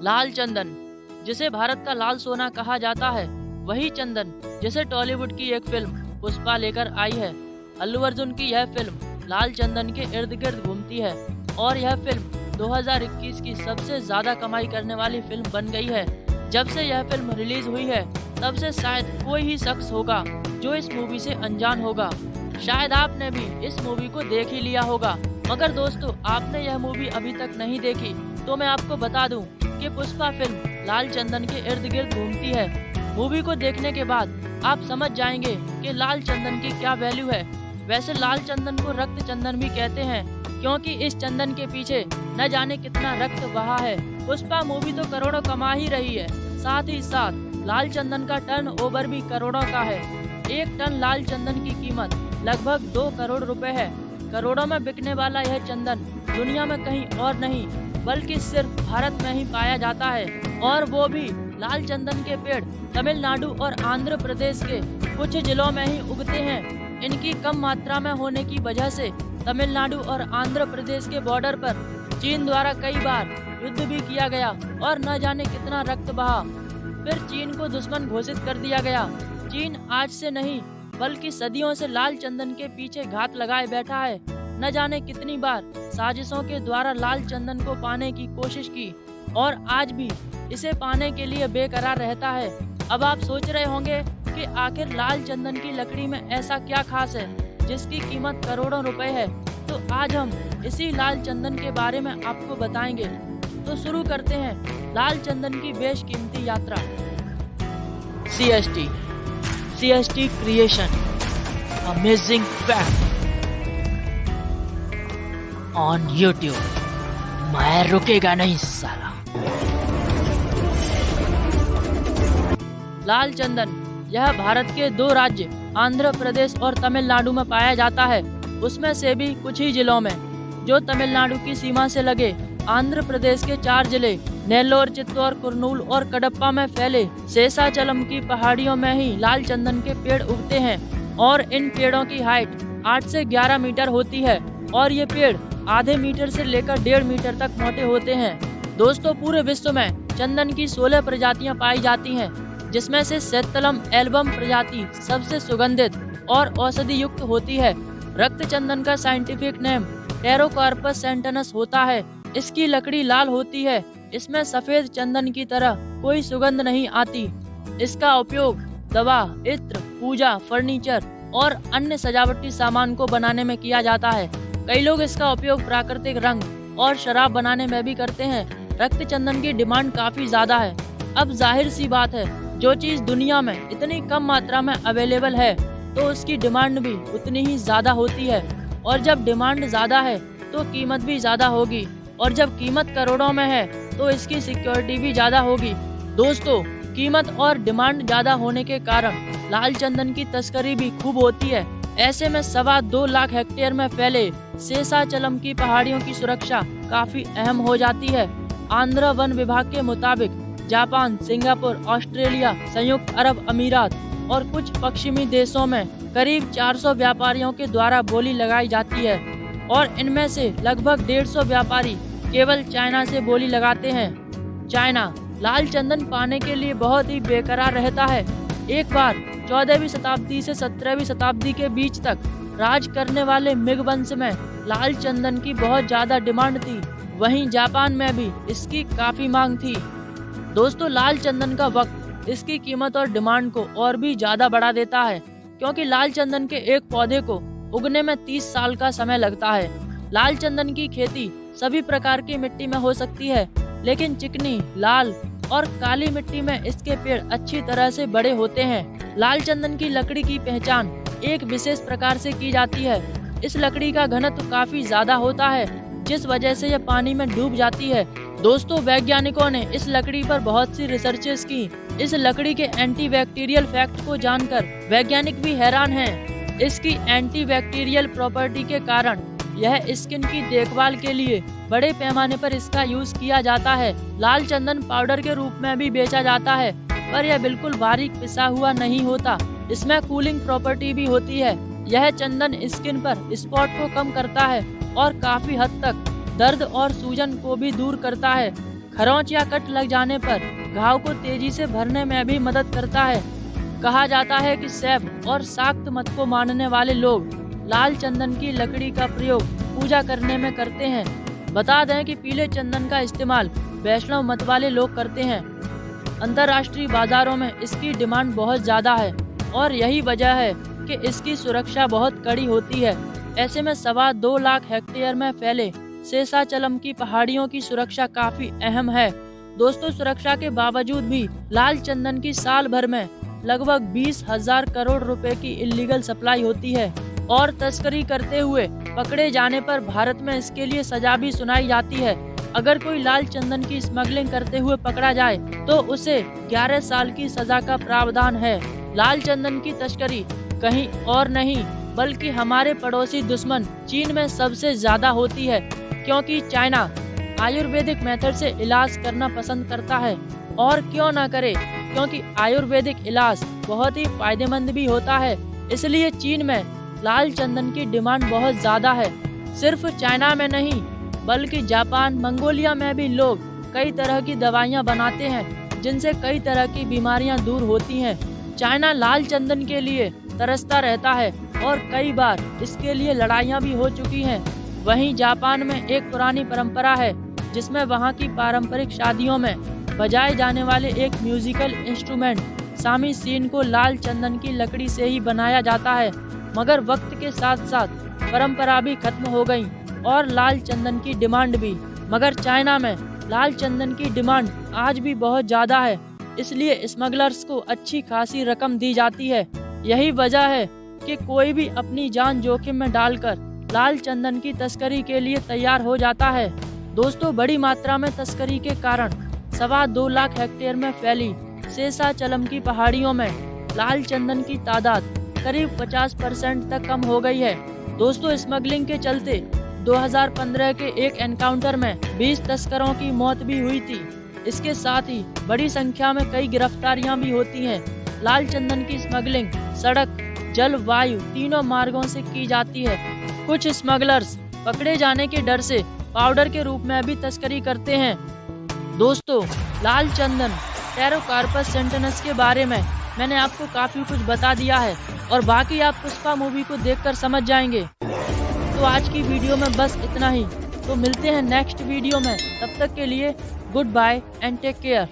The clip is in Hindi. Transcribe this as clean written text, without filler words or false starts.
लाल चंदन, जिसे भारत का लाल सोना कहा जाता है, वही चंदन जिसे टॉलीवुड की एक फिल्म पुष्पा लेकर आई है। अल्लू अर्जुन की यह फिल्म लाल चंदन के इर्द गिर्द घूमती है और यह फिल्म 2021 की सबसे ज्यादा कमाई करने वाली फिल्म बन गई है। जब से यह फिल्म रिलीज हुई है तब से शायद कोई ही शख्स होगा जो इस मूवी से अनजान होगा। शायद आपने भी इस मूवी को देख ही लिया होगा, मगर दोस्तों आपने यह मूवी अभी तक नहीं देखी तो मैं आपको बता दूं कि पुष्पा फिल्म लाल चंदन के इर्द गिर्द घूमती है। मूवी को देखने के बाद आप समझ जाएंगे कि लाल चंदन की क्या वैल्यू है। वैसे लाल चंदन को रक्त चंदन भी कहते हैं क्योंकि इस चंदन के पीछे न जाने कितना रक्त बहा है। पुष्पा मूवी तो करोड़ों कमा ही रही है, साथ ही साथ लाल चंदन का टर्न ओवर भी करोड़ों का है। एक टन लाल चंदन की कीमत लगभग 2 करोड़ रुपए है। करोड़ों में बिकने वाला यह चंदन दुनिया में कहीं और नहीं बल्कि सिर्फ भारत में ही पाया जाता है, और वो भी लाल चंदन के पेड़ तमिलनाडु और आंध्र प्रदेश के कुछ जिलों में ही उगते हैं। इनकी कम मात्रा में होने की वजह से तमिलनाडु और आंध्र प्रदेश के बॉर्डर पर चीन द्वारा कई बार युद्ध भी किया गया और न जाने कितना रक्त बहा। फिर चीन को दुश्मन घोषित कर दिया गया। चीन आज से नहीं बल्कि सदियों से लाल चंदन के पीछे घात लगाए बैठा है। न जाने कितनी बार साजिशों के द्वारा लाल चंदन को पाने की कोशिश की और आज भी इसे पाने के लिए बेकरार रहता है। अब आप सोच रहे होंगे कि आखिर लाल चंदन की लकड़ी में ऐसा क्या खास है जिसकी कीमत करोड़ों रुपए है। तो आज हम इसी लाल चंदन के बारे में आपको बताएंगे। तो शुरू करते हैं लाल चंदन की बेशकीमती यात्रा। CST creation, amazing fact on YouTube. मैं रुकेगा नहीं साला। लाल चंदन यह भारत के 2 राज्य आंध्र प्रदेश और तमिलनाडु में पाया जाता है, उसमें से भी कुछ ही जिलों में जो तमिलनाडु की सीमा से लगे। आंध्र प्रदेश के 4 जिले नेल्लोर, चित्तौड़, कुर्नूल और कडप्पा में फैले शेषाचलम की पहाड़ियों में ही लाल चंदन के पेड़ उगते हैं और इन पेड़ों की हाइट 8 से 11 मीटर होती है और ये पेड़ आधे मीटर से लेकर 1.5 मीटर तक मोटे होते हैं। दोस्तों पूरे विश्व में चंदन की 16 प्रजातियां पाई जाती हैं, जिसमें से सेतलम एल्बम प्रजाति सबसे सुगंधित और औषधि युक्त होती है। रक्त चंदन का साइंटिफिक नेम टेरोकार्पस सेंटनस होता है। इसकी लकड़ी लाल होती है। इसमें सफेद चंदन की तरह कोई सुगंध नहीं आती। इसका उपयोग दवा, इत्र, पूजा, फर्नीचर और अन्य सजावटी सामान को बनाने में किया जाता है। कई लोग इसका उपयोग प्राकृतिक रंग और शराब बनाने में भी करते हैं। रक्त चंदन की डिमांड काफी ज्यादा है। अब जाहिर सी बात है, जो चीज दुनिया में इतनी कम मात्रा में अवेलेबल है तो उसकी डिमांड भी उतनी ही ज्यादा होती है, और जब डिमांड ज्यादा है तो कीमत भी ज्यादा होगी, और जब कीमत करोड़ों में है तो इसकी सिक्योरिटी भी ज्यादा होगी। दोस्तों कीमत और डिमांड ज्यादा होने के कारण लाल चंदन की तस्करी भी खूब होती है। ऐसे में 2.25 लाख हेक्टेयर में फैले शेषाचलम की पहाड़ियों की सुरक्षा काफी अहम हो जाती है। आंध्र वन विभाग के मुताबिक जापान, सिंगापुर, ऑस्ट्रेलिया, संयुक्त अरब अमीरात और कुछ पश्चिमी देशों में करीब 400 व्यापारियों के द्वारा बोली लगाई जाती है, और इनमें से लगभग 150 व्यापारी केवल चाइना से बोली लगाते हैं। चाइना लाल चंदन पाने के लिए बहुत ही बेकरार रहता है। एक बार 14वीं शताब्दी से 17वीं शताब्दी के बीच तक राज करने वाले मिग वंश में लाल चंदन की बहुत ज्यादा डिमांड थी। वहीं जापान में भी इसकी काफी मांग थी। दोस्तों लाल चंदन का वक्त इसकी कीमत और डिमांड को और भी ज्यादा बढ़ा देता है, क्योंकि लाल चंदन के एक पौधे को उगने में 30 साल का समय लगता है। लाल चंदन की खेती सभी प्रकार की मिट्टी में हो सकती है, लेकिन चिकनी, लाल और काली मिट्टी में इसके पेड़ अच्छी तरह से बड़े होते हैं। लाल चंदन की लकड़ी की पहचान एक विशेष प्रकार से की जाती है। इस लकड़ी का घनत्व काफी ज्यादा होता है, जिस वजह से यह पानी में डूब जाती है। दोस्तों वैज्ञानिकों ने इस लकड़ी पर बहुत सी रिसर्चेस की। इस लकड़ी के एंटीबैक्टीरियल फैक्ट को जानकर वैज्ञानिक भी हैरान हैं। इसकी एंटीबैक्टीरियल प्रॉपर्टी के कारण यह स्किन की देखभाल के लिए बड़े पैमाने पर इसका यूज किया जाता है। लाल चंदन पाउडर के रूप में भी बेचा जाता है, पर यह बिल्कुल बारीक पिसा हुआ नहीं होता। इसमें कूलिंग प्रॉपर्टी भी होती है। यह चंदन स्किन पर स्पॉट को कम करता है और काफी हद तक दर्द और सूजन को भी दूर करता है। खरोंच या कट लग जाने पर घाव को तेजी से भरने में भी मदद करता है। कहा जाता है कि शैव और शाक्त मत को मानने वाले लोग लाल चंदन की लकड़ी का प्रयोग पूजा करने में करते हैं। बता दें कि पीले चंदन का इस्तेमाल वैष्णव मत वाले लोग करते हैं। अंतर्राष्ट्रीय बाजारों में इसकी डिमांड बहुत ज़्यादा है और यही वजह है कि इसकी सुरक्षा बहुत कड़ी होती है। ऐसे में 2.25 लाख हेक्टेयर में फैले शेषाचलम की पहाड़ियों की सुरक्षा काफ़ी अहम है। दोस्तों, सुरक्षा के बावजूद भी लाल चंदन की साल भर में लगभग 20,000 करोड़ रुपए की इलीगल सप्लाई होती है और तस्करी करते हुए पकड़े जाने पर भारत में इसके लिए सजा भी सुनाई जाती है। अगर कोई लाल चंदन की स्मगलिंग करते हुए पकड़ा जाए तो उसे 11 साल की सजा का प्रावधान है। लाल चंदन की तस्करी कहीं और नहीं बल्कि हमारे पड़ोसी दुश्मन चीन में सबसे ज्यादा होती है, क्योंकि चाइना आयुर्वेदिक मेथड से इलाज करना पसंद करता है। और क्यों ना करे, क्योंकि आयुर्वेदिक इलाज बहुत ही फायदेमंद भी होता है। इसलिए चीन में लाल चंदन की डिमांड बहुत ज्यादा है। सिर्फ चाइना में नहीं बल्कि जापान, मंगोलिया में भी लोग कई तरह की दवाइयां बनाते हैं जिनसे कई तरह की बीमारियां दूर होती हैं। चाइना लाल चंदन के लिए तरसता रहता है और कई बार इसके लिए लड़ाइयां भी हो चुकी हैं। वहीं जापान में एक पुरानी परंपरा है जिसमें वहां की पारंपरिक शादियों में बजाए जाने वाले एक म्यूजिकल इंस्ट्रूमेंट सामीसीन को लाल चंदन की लकड़ी से ही बनाया जाता है। मगर वक्त के साथ साथ परंपरा भी खत्म हो गई और लाल चंदन की डिमांड भी। मगर चाइना में लाल चंदन की डिमांड आज भी बहुत ज़्यादा है, इसलिए स्मगलर्स को अच्छी खासी रकम दी जाती है। यही वजह है कि कोई भी अपनी जान जोखिम में डालकर लाल चंदन की तस्करी के लिए तैयार हो जाता है। दोस्तों, बड़ी मात्रा में तस्करी के कारण 2.25 लाख हेक्टेयर में फैली शेषाचलम की पहाड़ियों में लाल चंदन की तादाद करीब 50% तक कम हो गई है। दोस्तों, स्मगलिंग के चलते 2015 के एक एनकाउंटर में 20 तस्करों की मौत भी हुई थी। इसके साथ ही बड़ी संख्या में कई गिरफ्तारियां भी होती हैं। लाल चंदन की स्मगलिंग सड़क, जल, वायु तीनों मार्गों से की जाती है। कुछ स्मगलर्स पकड़े जाने के डर से पाउडर के रूप में भी तस्करी करते हैं। दोस्तों, लाल चंदन टेरोकार्पस सेंटिनस के बारे में मैंने आपको काफ़ी कुछ बता दिया है और बाकी आप पुष्पा मूवी को देखकर समझ जाएंगे। तो आज की वीडियो में बस इतना ही। तो मिलते हैं नेक्स्ट वीडियो में। तब तक के लिए good bye and take care.